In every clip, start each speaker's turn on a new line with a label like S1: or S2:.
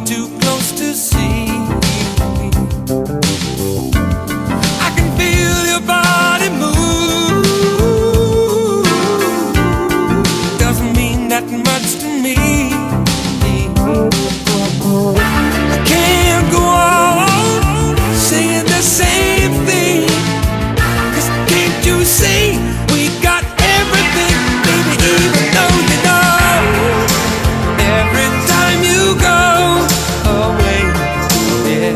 S1: too close to see. I can feel your body move. Doesn't mean that much to me. I can't go on saying the same thing. 'Cause can't you see we got everything, baby, even though you know every time you go away, yeah,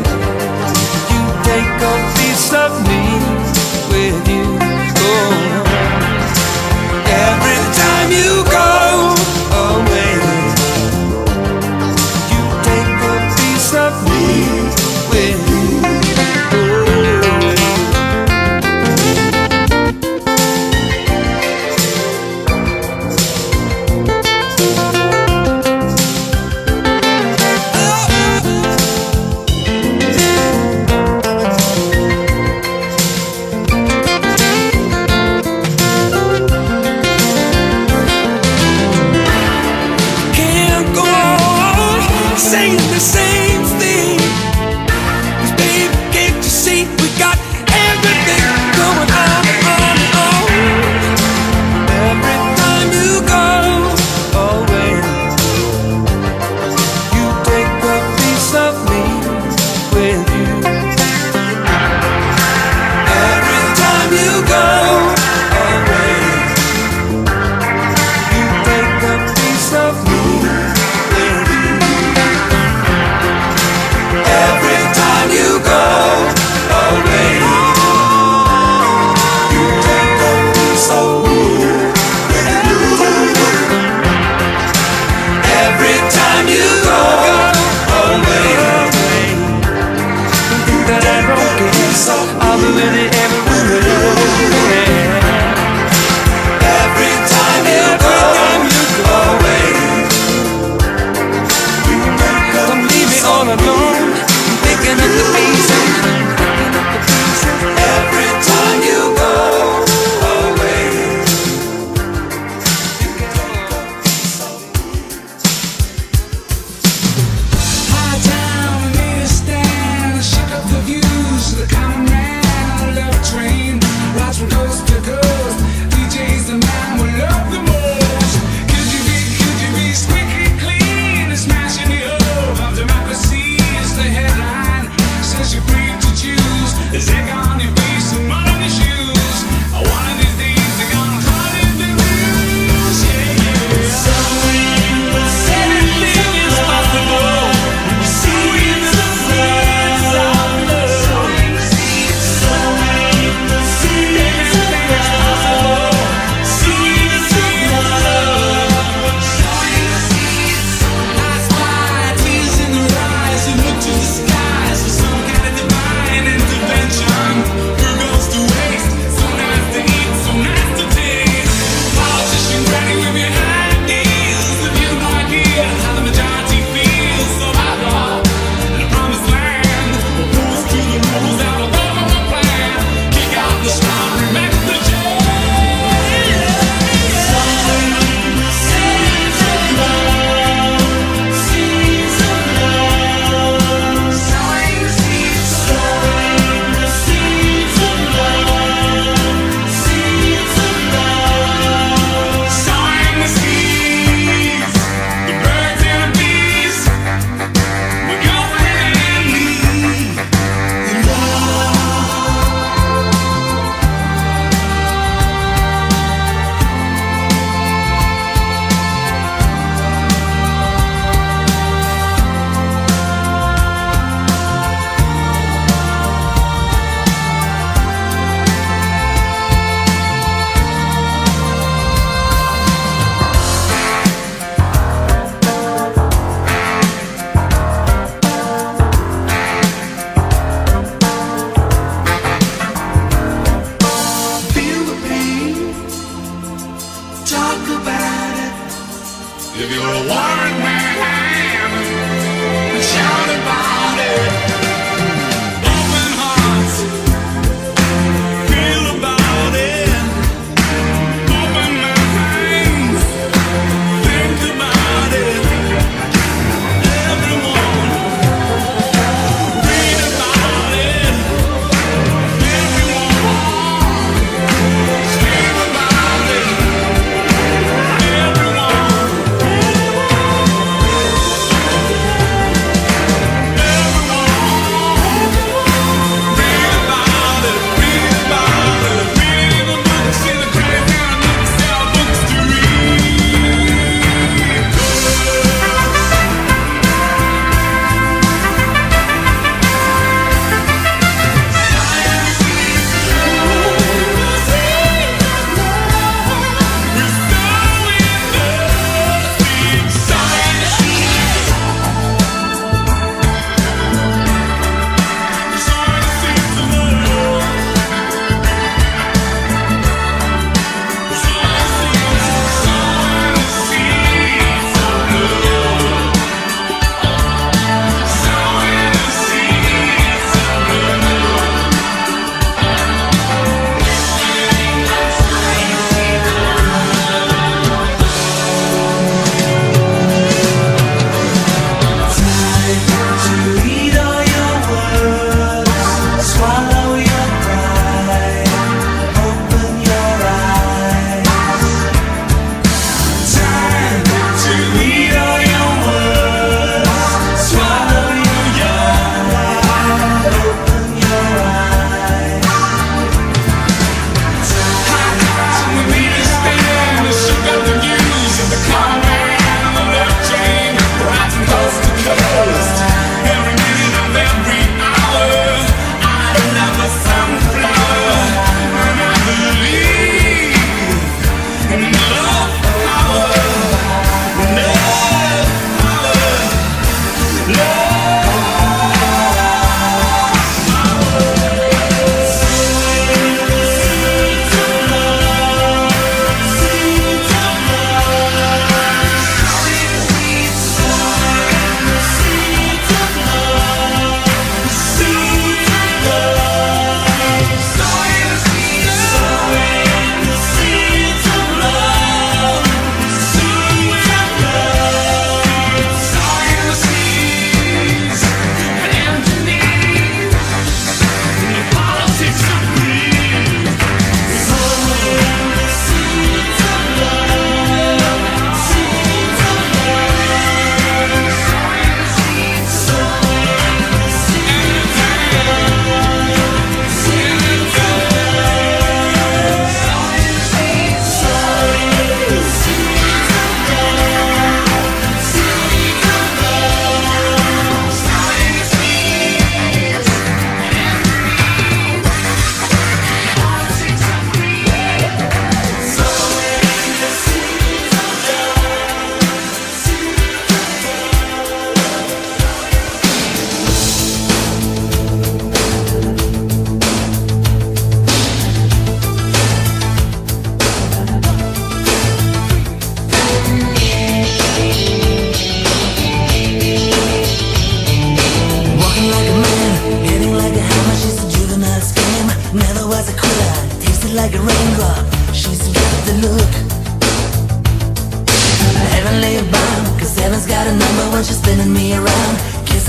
S1: you take a piece of me with you. Oh, every time you go away, you take a piece of me with you. Can't go on saying the same thing. 'Cause baby, can't you see we got everything going on, on, on. Every time you go away, you take a piece of me with you. Every time you go away, you take a piece of me with you.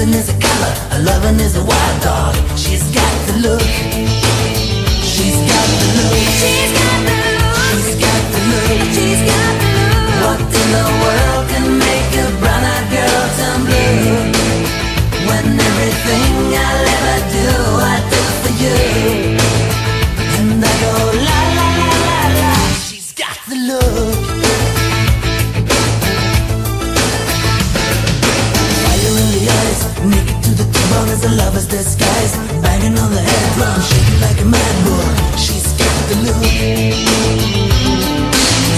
S1: kissing is a color, a loving is a wild dog. She's got the look. She's got the look. She's got the look. She's got the look. She's got the look. What in the world can make a brown-eyed girl turn blue? When everything I'll ever do, I do for you. And I go la la la la la. She's got the look. Fire in the eyes, naked to the bone as a lover's disguise. Banging on the head drum, shaking like a mad bull. She's got the look.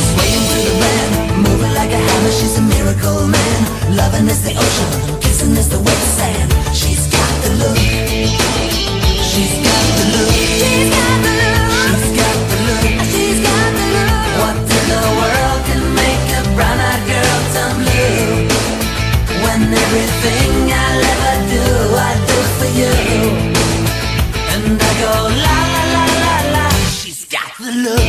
S1: Swaying through the band, moving like a hammer. She's a miracle man. Loving is the ocean, kissing is the wet sand. She's got the look. She's got the look. She's got the look. She's got the look. She's got the look. What in the world can make a brown-eyed girl turn blue? When everything I'll ever do, I do for you. And I go la la la la la. She's got the look.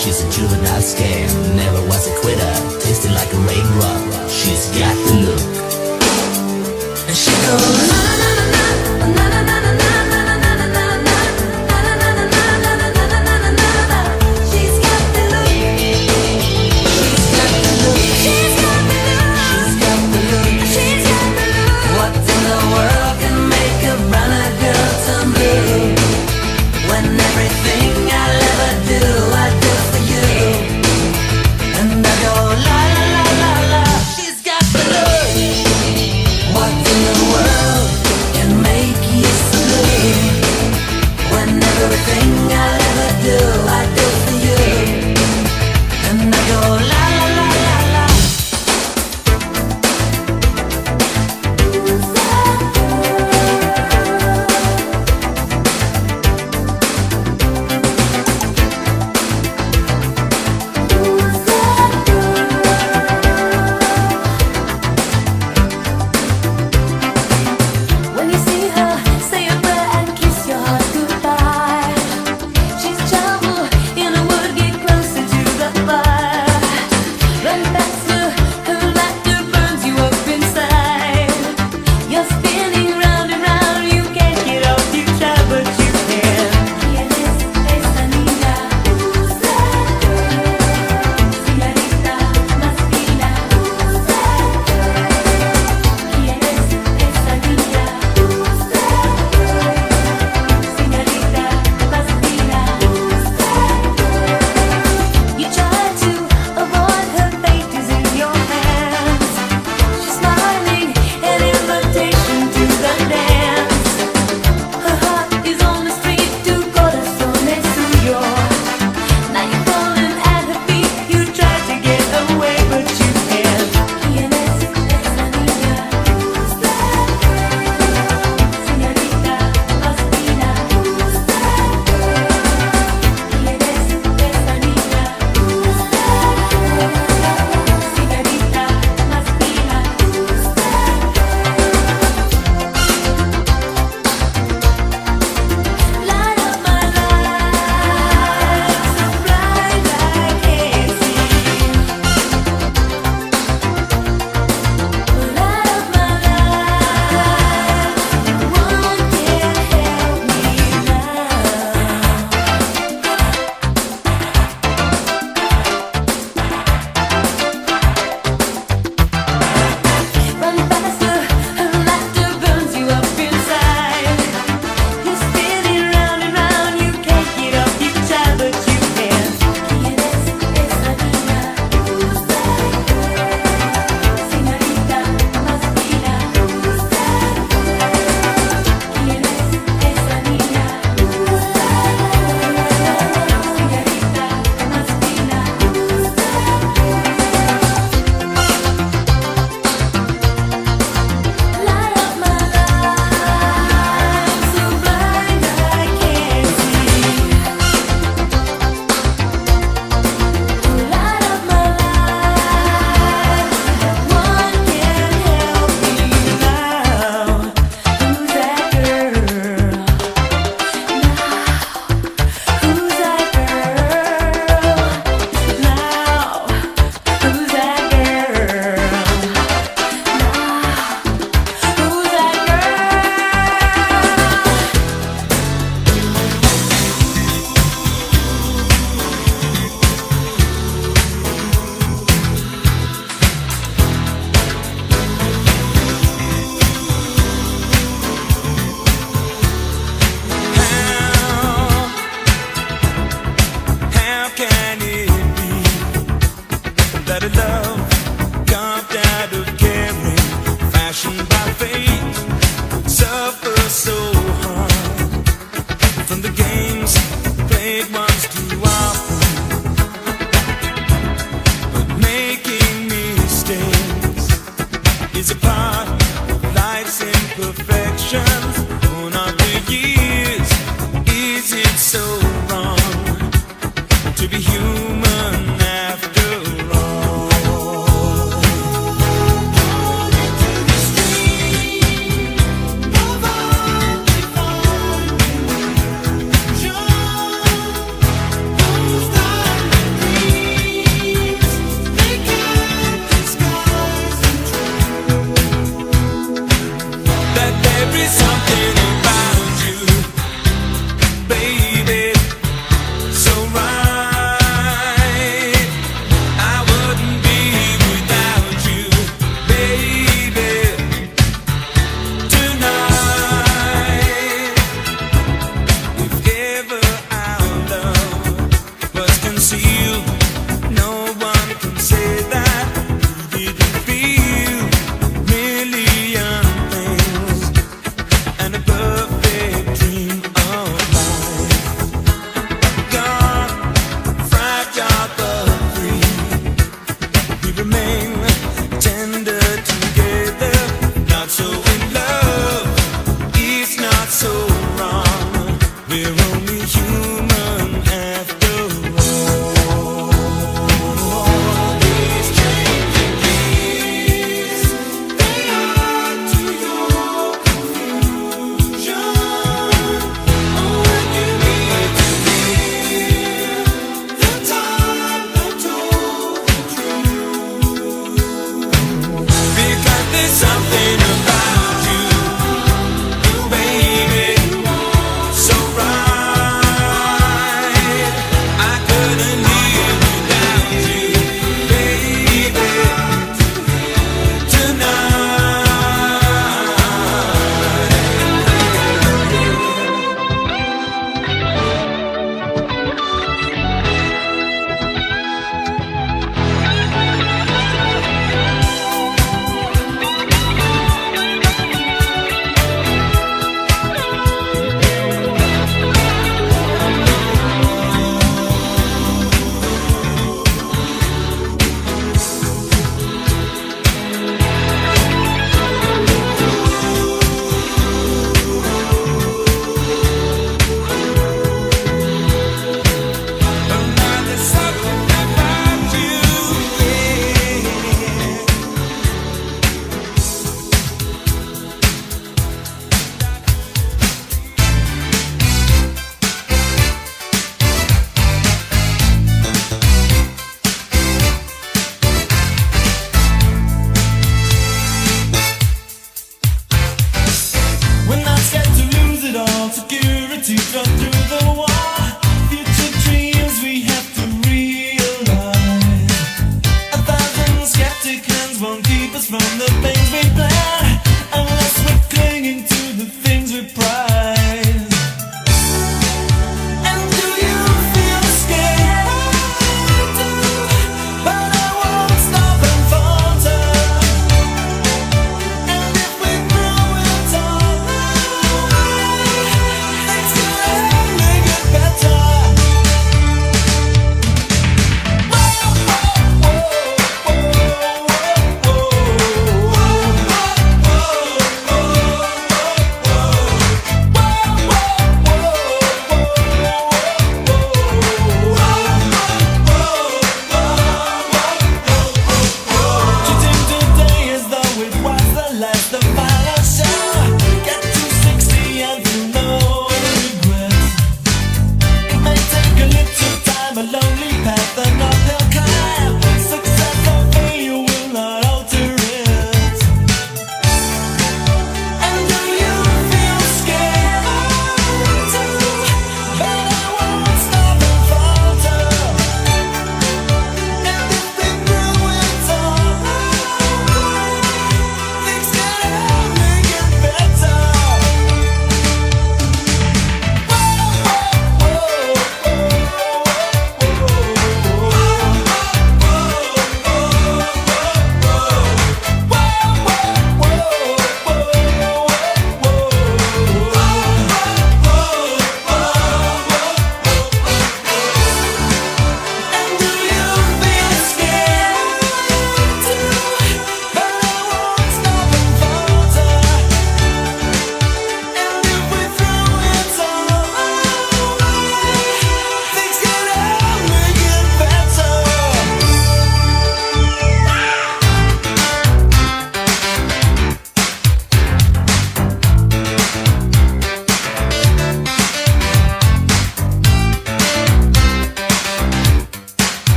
S1: She's a juvenile scam, never was a quitter, tasted like a raindrop. She's got the look. And she goes na na na na na na na na na na na na na. She's got the look. She's got the look. She's got the look. She's got the look. What in the world can make a brown-eyed girl turn blue? When everything I'll ever do, I do for you. And I go la la la la la. She's got the look. What in the world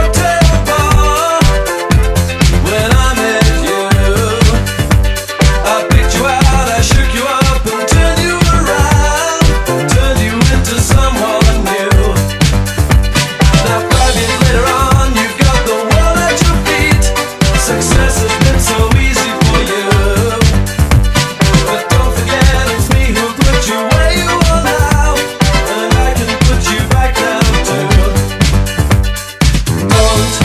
S1: cocktail bar when I met you. I picked you out, I shook you up and turned you around, turned you into someone new. Now 5 years later on, you've got the world at your feet. Success has been so easy for you, but don't forget it's me who put you where you are now, and I can put you back down too. Don't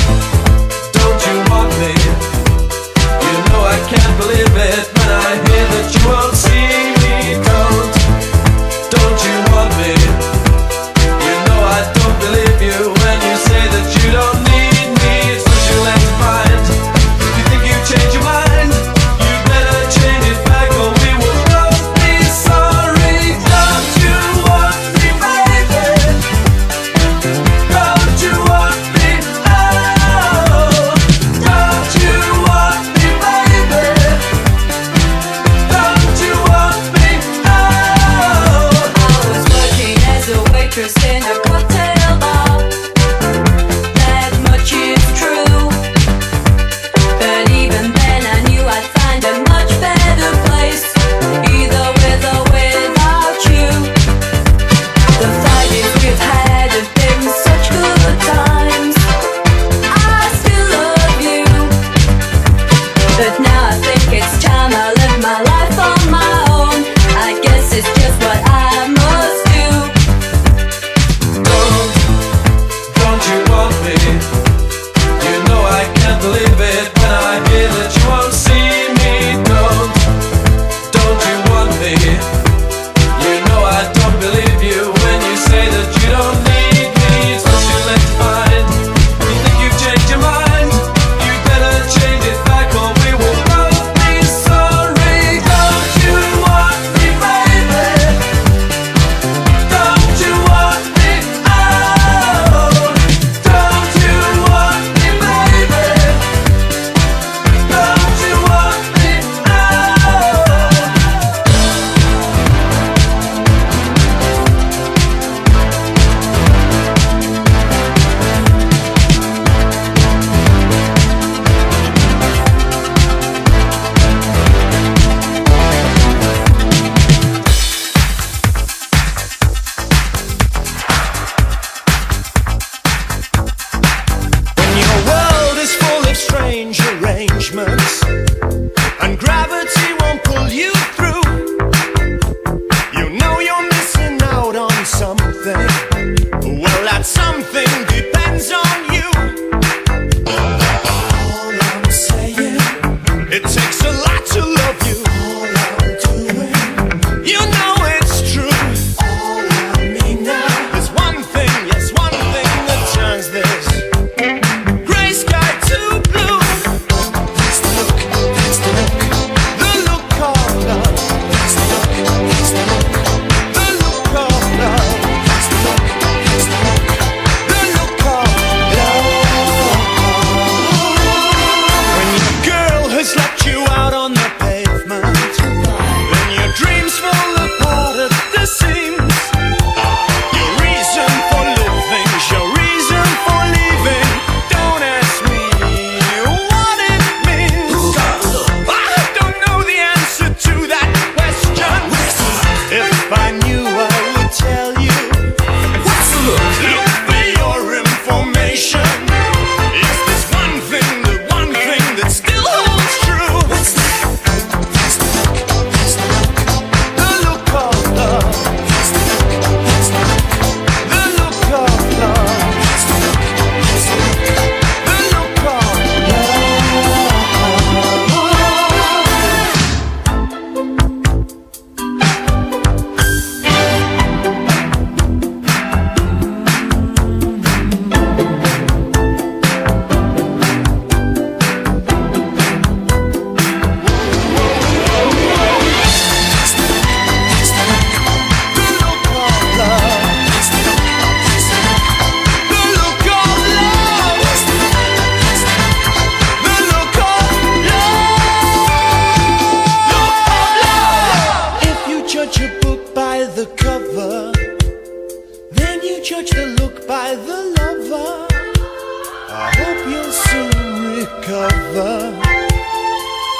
S1: cover.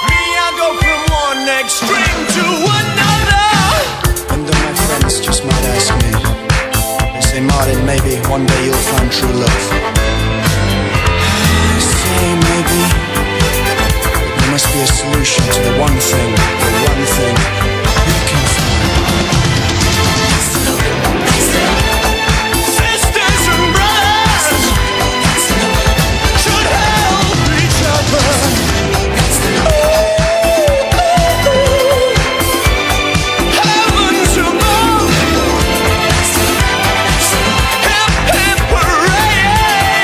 S1: Me, I go from one extreme to another. And then my friends just might ask me, they say, Martin, maybe one day you'll find true love. I say maybe there must be a solution to the one thing you can find. Sisters and brothers should help each other. Heavens above, hip hip hooray!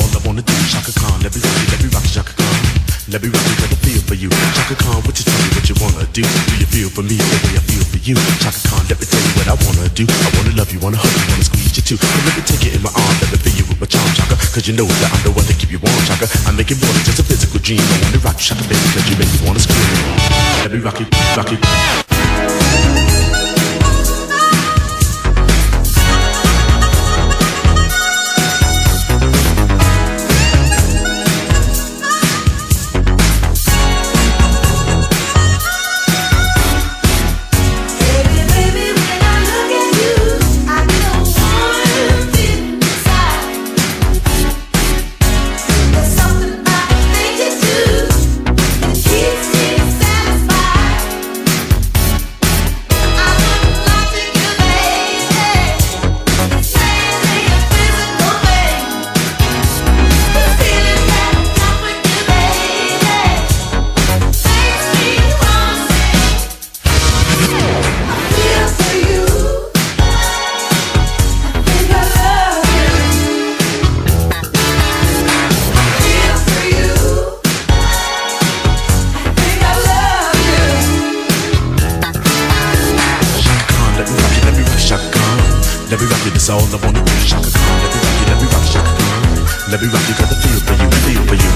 S2: all I wanna do. Chaka Khan, let me rock you, Chaka Khan. Let me rock you, got a feel for you. Chaka Khan, what you tell me what you wanna do? Do you feel for me the way I feel for you? Chaka Khan, let me tell you what I wanna do. I wanna love you, wanna hug you, wanna squeeze you too. And let me take you in my arms, let me feel you with my charm, Chaka. Cause you know that I'm the one to keep you warm, Chaka. I make it more than just a physical dream. I wanna rock you, Chaka, baby, cause you make me wanna scream. Let me rock you, rock you. All I wanna do is Chaka Khan. Let me rock you, Chaka Khan. Let me rock you, got the feel for you, feel for you.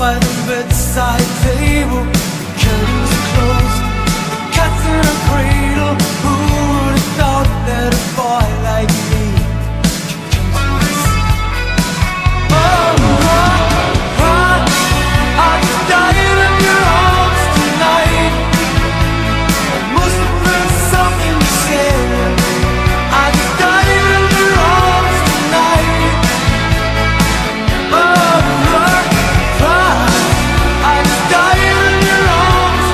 S1: by the bedside table, curtains closed, cats in a cradle. Who would have thought that a boy like me could come to this? I just died in your arms tonight. It must have been something you said. I just died in your arms tonight. I just died in your arms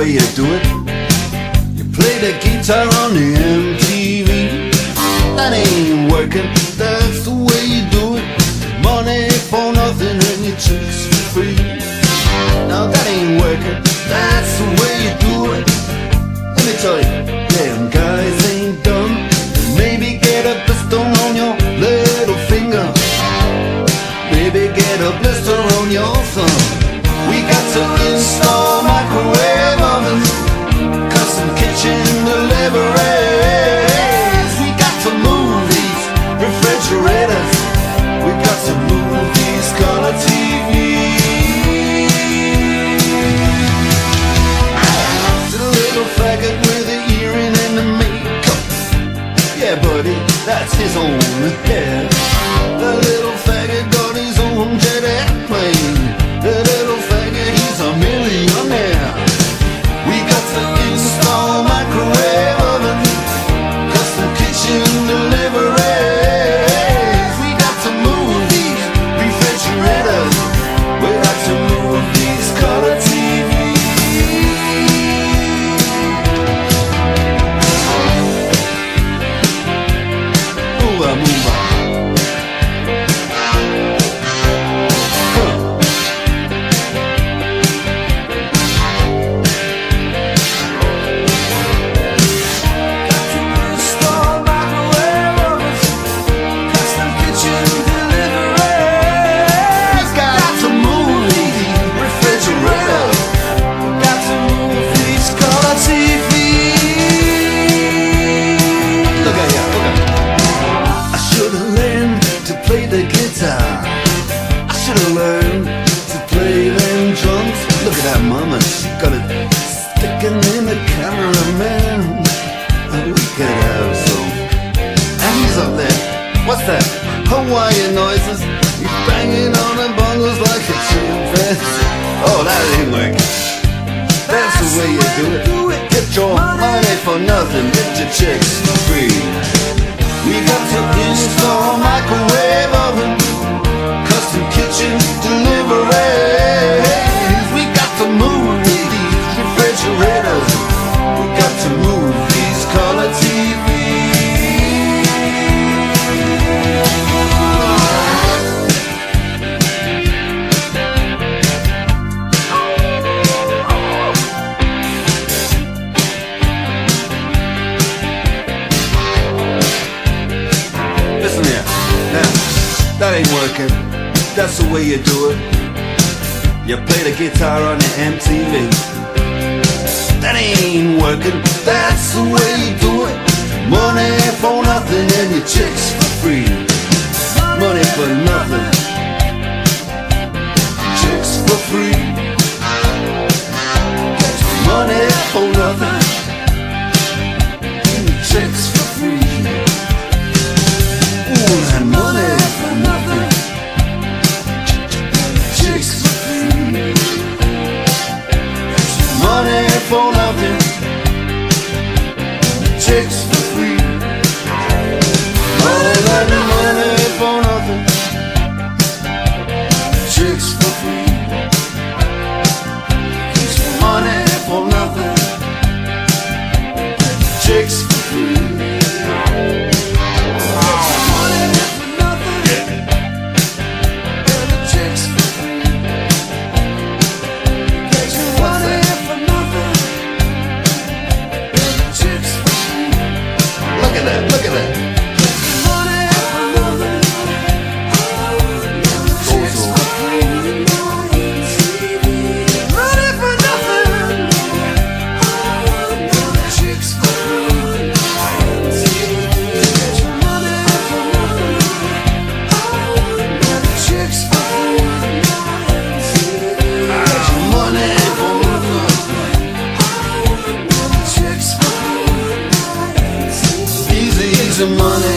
S3: way you do it. You play the guitar on the MTV. That ain't working, that's the way you do it. Money for nothing and your chicks for free. Now that ain't working, that's the way you do it. Let me tell you, damn guys ain't dumb. Maybe get a blister on your little finger. Maybe get a blister on your thumb. We got to install microwave ovens, custom kitchen deliveries. We got to move these refrigerators. We got to move these color TVs. The little faggot with the earring and the makeup. Yeah, buddy, that's his own hair. The little faggot got his own jet airplane. The little faggot, he's a millionaire. We got to install microwave oven, custom kitchen deliveries. We got to move these refrigerators. We got to move these color TVs. Move on, move on. I should've learned to play them drums. Look at that mama, she got it sticking in the cameraman. We could have some. And he's up there, what's that? Hawaiian noises. He's banging on the bongos like a chimpanzee. Oh, that ain't working. That's the way you do it. Get your money for nothing, get your chicks for free. We got to install microwave oven, custom kitchen deliveries. We got to move these refrigerators. We got to move these color That ain't working, that's the way you do it. You play the guitar on the MTV. That ain't working, that's the way you do it. Money for nothing and your chicks for free. Money for nothing, chicks for free. Money for nothing, chicks for free. Ooh, that money for nothing, chicks for free. Money for nothing, chicks for free. All that money for nothing, chicks for free. Money for nothing, chicks for free. Look at that. Money